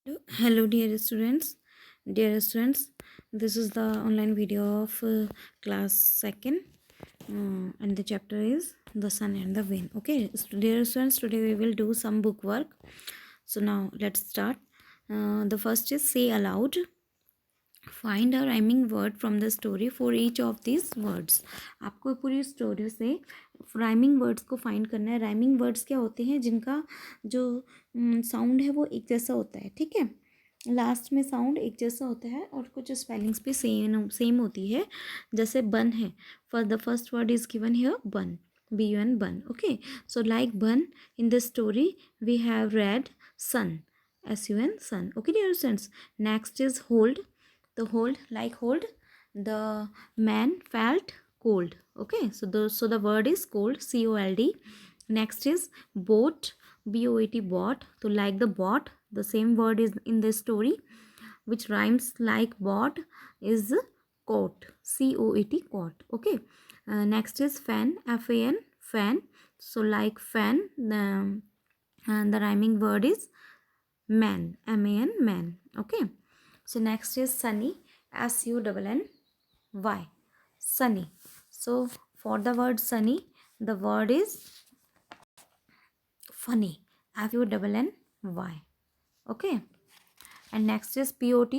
Hello, Dear students, this is the online video of class second, and the chapter is the sun and the wind. Okay, dear students, today we will do some book work. So now let's start. The first is say aloud. Find a rhyming word from the story for each of these words. आपको पूरी story से rhyming words को find करना है. Rhyming words क्या होते हैं? जिनका जो साउंड है वो एक जैसा होता है. ठीक है, लास्ट में साउंड एक जैसा होता है और कुछ स्पेलिंग्स भी सेम होती है. जैसे बन है, for the first word is given here bun, BUN bun. Okay, so like bun in the story we have read sun, SUN sun. Okay dear students, next is hold. The hold, like hold, the man felt cold. Okay, so the word is cold, COLD. Next is boat, BOAT bought. So like the bought, the same word is in the story which rhymes like bought is coat, COAT coat. Okay, next is fan, FAN fan. So like fan, and the rhyming word is man, MAN man. Okay, so next is sunny, SUNNY, sunny. So for the word sunny, the word is funny, FUNNY. Okay, and next is POT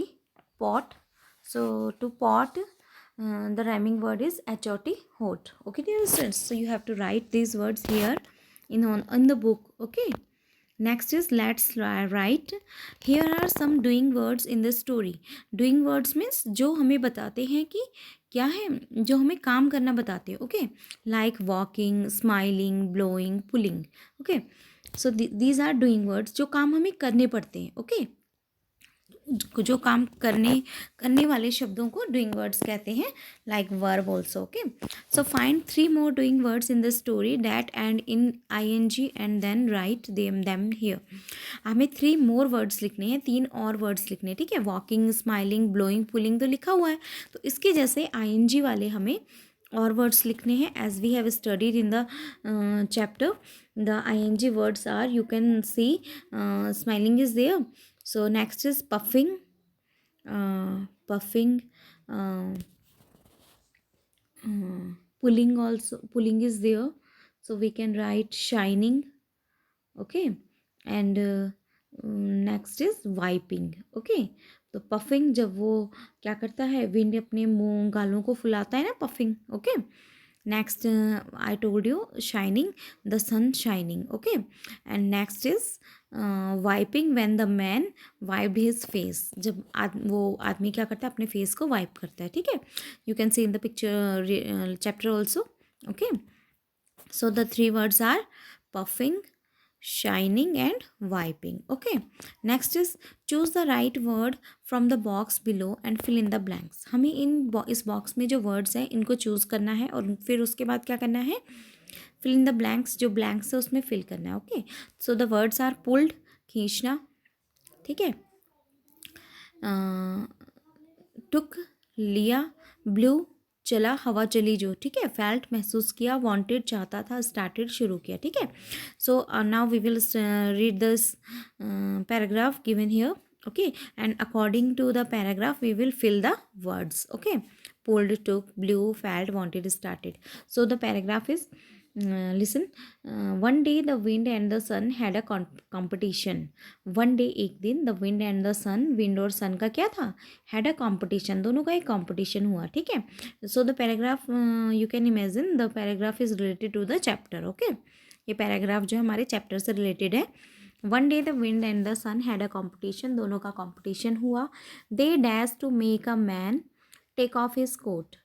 pot. So to pot, the rhyming word is HOT hot. Okay dear students, so you have to write these words here in the book. Okay, next is let's write. Here are some doing words in the story. Doing words means जो हमें बताते हैं कि क्या है, जो हमें काम करना बताते हैं. Okay, like walking, smiling, blowing, pulling. Okay, so these are doing words, जो काम हमें करने पड़ते हैं. ओके, जो काम करने वाले शब्दों को डूइंग वर्ड्स कहते हैं, like verb also. Okay, so find 3 more doing words in the story that end in ING and then write them here. हमें 3 more वर्ड्स लिखने हैं, 3 और वर्ड्स लिखने हैं. ठीक है, वॉकिंग, स्माइलिंग, ब्लोइंग, पुलिंग तो लिखा हुआ है, तो इसके जैसे ING वाले हमें और वर्ड्स लिखने हैं. As we have studied in the chapter, the ING words are, you can see, smiling is there. So next is puffing, pulling also, pulling is there, so we can write shining. Okay, and next is wiping. Okay, तो puffing जब वो क्या करता है, wind अपने मुंह गालों को फुलाता है ना, puffing. Okay, next I told you shining, the sun shining. Okay, and next is wiping, when the man wiped his face, जब वो आदमी क्या करता है, अपने फेस को वाइप करता है. ठीक है, you can see in the picture chapter also. Okay, so the 3 words are puffing, shining and wiping. Okay, next is choose the right word from the box below and fill in the blanks. हमें इस box में जो words हैं इनको choose करना है और फिर उसके बाद क्या करना है, fill in the blanks, जो blanks है उसमें fill करना है. Okay, so the words are pulled, खींचना. ठीक है, took, लिया, blew, चला, हवा चली जो. ठीक है, फेल्ट, महसूस किया, वांटेड, चाहता था, स्टार्टेड, शुरू किया. ठीक है, so now we will read this paragraph given here. Okay, and according to the paragraph we will fill the words. Okay, pulled, took, blew, felt, wanted, started. So the paragraph is, listen. One day the wind and the sun had a competition. One day, एक दिन, the wind and the sun, wind और sun का क्या था, had a competition, दोनों का एक competition हुआ. ठीक है, so the paragraph, you can imagine the paragraph is related to the chapter. Okay, ये paragraph जो हमारे chapter से related है. One day the wind and the sun had a competition, दोनों का competition हुआ. They dashed to make a man take off his coat.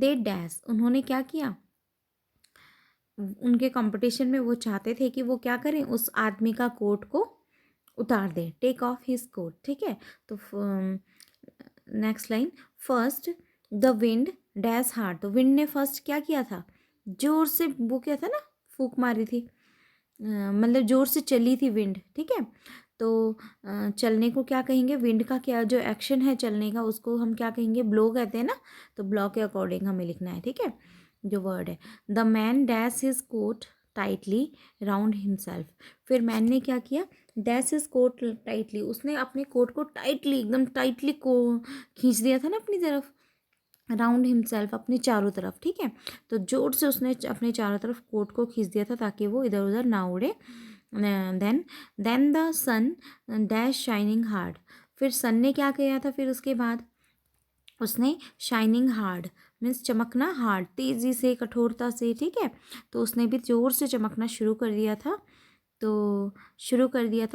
They dash, उन्होंने क्या किया, उनके कंपटीशन में वो चाहते थे कि वो क्या करें, उस आदमी का कोट को उतार दें, टेक ऑफ हिज कोट. ठीक है, तो next line, first the wind dash hard. तो विंड ने फर्स्ट क्या किया था, जोर से वो क्या था ना, फूंक मारी थी, मतलब जोर से चली थी विंड. ठीक है, तो चलने को क्या कहेंगे, विंड का क्या जो एक्शन है चलने का, उसको हम क्या कहेंगे, ब्लो कहते हैं ना. तो ब्लो के अकॉर्डिंग हमें लिखना है. ठीक है, जो वर्ड है, the man dash his coat tightly round himself. फिर मैन ने क्या किया, डैश हिज कोट टाइटली, उसने अपने कोट को टाइटली, एकदम टाइटली को खींच दिया था ना अपनी तरफ, राउंड हिमसेल्फ, अपने चारों तरफ, ठीक है। तो जोर से उसने अपने चारों तरफ कोट को खींच दिया था ताकि वो इधर उधर ना उड़े। Then the sun dash shining hard, फिर सन ने क्या किया था, फिर उसके बाद उसने शाइनिंग हार्ड मीन्स चमकना हार्ड, तेज़ी से, कठोरता से, ठीक है। तो उसने भी जोर से चमकना शुरू कर दिया था।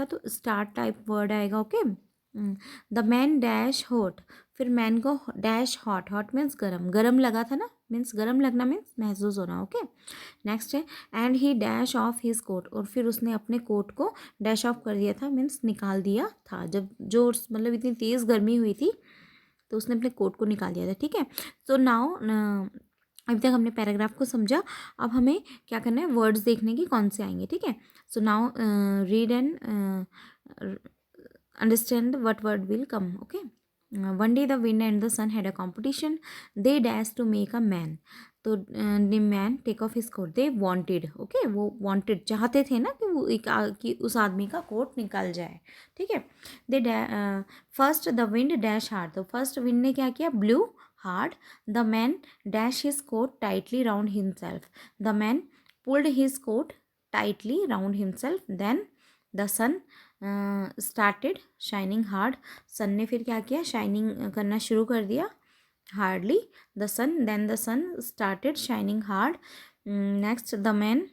तो स्टार्ट टाइप वर्ड आएगा, okay. The man dash hot, फिर मैन को डैश हॉट, हॉट मीन्स गरम, गरम लगा था ना, मीन्स गरम लगना मीन्स महसूस होना, ओके। नेक्स्ट है and he dash off his coat, और फिर उसने अपने कोट को डैश ऑफ कर दिया था, मीन्स निकाल दिया था। जब जो मतलब इतनी तेज़ गर्मी हुई थी तो उसने अपने कोट को निकाल दिया था, ठीक है। तो नाउ अभी तक हमने पैराग्राफ को समझा, अब हमें क्या करना है, वर्ड्स देखने की कौन से आएंगे, ठीक है। So now read and understand what word will come, okay. One day the wind and the sun had a competition. They dashed to make a man. तो the man take off his coat. They wanted, okay, वो wanted चाहते थे ना कि वो कि उस आदमी का कोट निकल जाए, ठीक है। they first the wind dash hard, तो first wind ने क्या किया, blew hard. The man dash his coat tightly round himself. The man pulled his coat tightly round himself. Then the sun started shining hard, sun ने फिर क्या किया, shining करना शुरू कर दिया hardly. The sun then the sun started shining hard. Next the man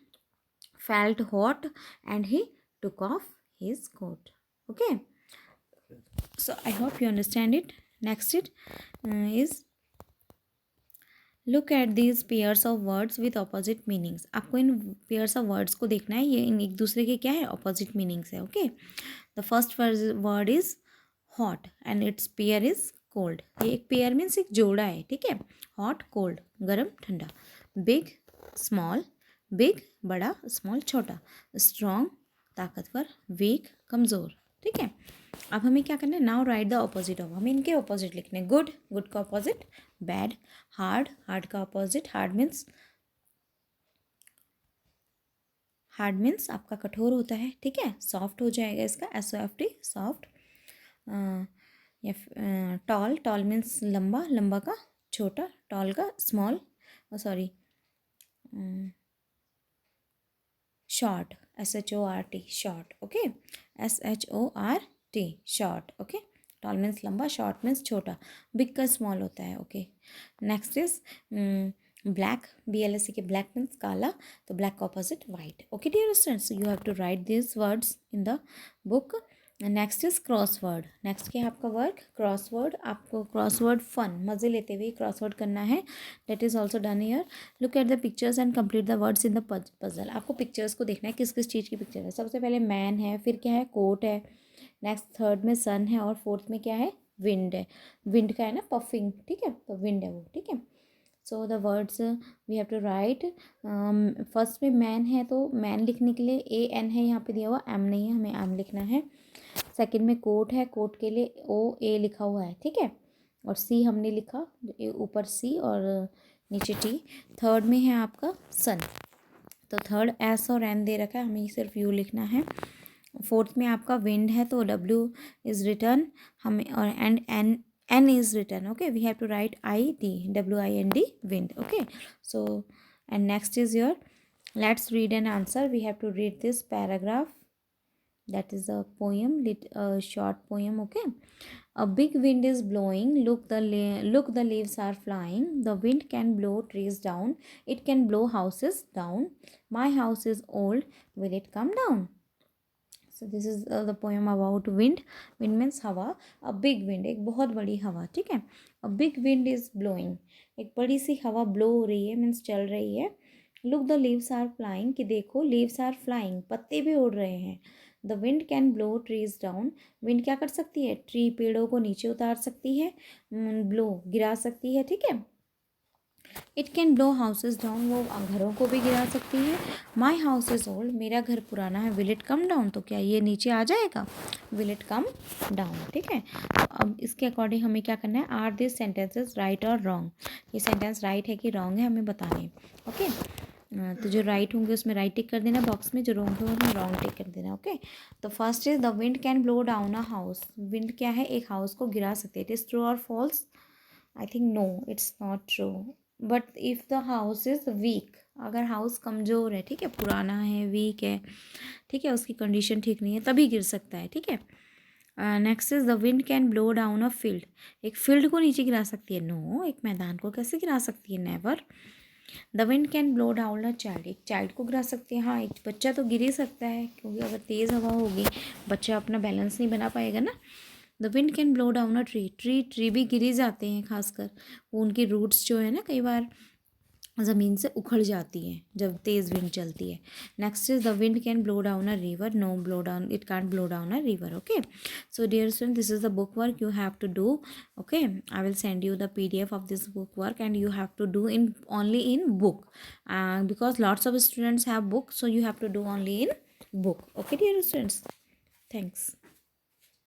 felt hot and he took off his coat, okay. So I hope you understand it. Next it is look at these pairs of words with opposite meanings. आपको इन pairs of words को देखना है, ये इन एक दूसरे के क्या है, ऑपोजिट मीनिंग्स है, okay. The first word is hot and it's pair is cold. ये एक पेयर मीन्स एक जोड़ा है, ठीक है। हॉट कोल्ड, गर्म ठंडा। बिग स्मॉल, बिग बड़ा, स्मॉल छोटा। स्ट्रॉन्ग ताकतवर, वीक कमज़ोर, ठीक है। अब हमें क्या करना है, now right the opposite of, हमें इनके ऑपोजिट लिखने हैं। गुड, गुड का ऑपोजिट बैड। हार्ड, हार्ड का ऑपोजिट हार्ड मीन्स आपका कठोर होता है, ठीक है। सॉफ्ट हो जाएगा इसका, SOFT सॉफ्ट। या टॉल, टॉल मीन्स लंबा, लंबा का छोटा, टॉल का small, sorry short, SHORT short, okay. SHORT short, okay. Tall means लंबा, शॉर्ट मीन्स छोटा, बिग का स्मॉल होता है, okay. Next is black, BLAC K black means काला, तो ब्लैक का opposite white, okay dear students. You have to write this words in the book. Next is crossword. Next क्या है आपका वर्क, क्रॉसवर्ड। आपको क्रॉसवर्ड फन, मज़े लेते हुए क्रॉसवर्ड करना है। That is also done year. Look at the pictures and complete the words in the puzzle. आपको पिक्चर्स को देखना है, किस किस चीज़ की पिक्चर है। सबसे पहले मैन है, फिर क्या है, कोट है, नेक्स्ट थर्ड में सन है, और फोर्थ में क्या है, विंड है। विंड का है ना पफिंग, ठीक है, तो विंड है वो, ठीक है। So the words we have to write. First में मैन है, तो मैन लिखने के लिए AN है यहाँ पे दिया हुआ, M नहीं है, हमें M लिखना है। सेकंड में कोट है, कोट के लिए OA लिखा हुआ है, ठीक है। और C हमने लिखा, ऊपर C और नीचे T। थर्ड में है आपका सन, तो थर्ड S और N दे रखा है, हमें सिर्फ U लिखना है। फोर्थ में आपका विंड है, तो W इज़ रिटर्न हमें, और and N is written, okay. We have to write ID, WIND, wind, okay. So and next is your, let's read and answer. We have to read this paragraph, that is a poem, short poem, okay. A big wind is blowing, look the leaves are flying. The wind can blow trees down, it can blow houses down. My house is old, will it come down? So this is the poem about wind. Wind means हवा। A big wind, एक बहुत बड़ी हवा, ठीक है। A big wind is blowing, एक बड़ी सी हवा ब्लो हो रही है, मीन्स चल रही है। Look the leaves are flying, कि देखो लीव्स आर फ्लाइंग, पत्ते भी उड़ रहे हैं। The wind can blow trees down, wind क्या कर सकती है, ट्री पेड़ों को नीचे उतार सकती है, ब्लो गिरा सकती है, ठीक है। It can blow houses down, वो घरों को भी गिरा सकती है। माई हाउस इज़ ओल्ड, मेरा घर पुराना है। विल इट कम डाउन, तो क्या ये नीचे आ जाएगा, विल इट कम डाउन, ठीक है। तो अब इसके अकॉर्डिंग हमें क्या करना है, आर दिस सेंटेंसेस राइट और रॉन्ग, ये सेंटेंस राइट है कि रॉन्ग है हमें बताने, ओके। तो जो राइट होंगे उसमें राइट टिक कर देना बॉक्स में, जो रॉन्ग होगा उसमें रॉन्ग टिक कर देना। ओके, तो first is the wind can blow down a house. Wind क्या है, एक हाउस को गिरा सकते हैं। इट इज़ ट्रू और false? I think no, it's not true. But if the house is weak, अगर हाउस कमज़ोर है, ठीक है, पुराना है, वीक है, ठीक है, उसकी कंडीशन ठीक नहीं है, तभी गिर सकता है, ठीक है। Next is the wind can blow down a field. एक फील्ड को नीचे गिरा सकती है? नो। एक मैदान को कैसे गिरा सकती है? Never. The wind can blow down a child. एक चाइल्ड को गिरा सकती है? हाँ, एक बच्चा तो गिर ही सकता है, क्योंकि अगर तेज़ हवा होगी बच्चा अपना बैलेंस नहीं बना पाएगा ना। The wind can blow down a tree. Tree भी गिर ही जाते हैं, खासकर वो उनकी रूट्स जो है ना कई बार ज़मीन से उखड़ जाती है जब तेज़ विंड चलती है। Next is the wind can blow down a river. No, blow down, it can't blow down a river. Okay, so dear student, this is the book work you have to do. Okay, I will send you the PDF of this book work and you have to do in only in book, because lots of students have books, so you have to do only in book. Okay dear students, thanks.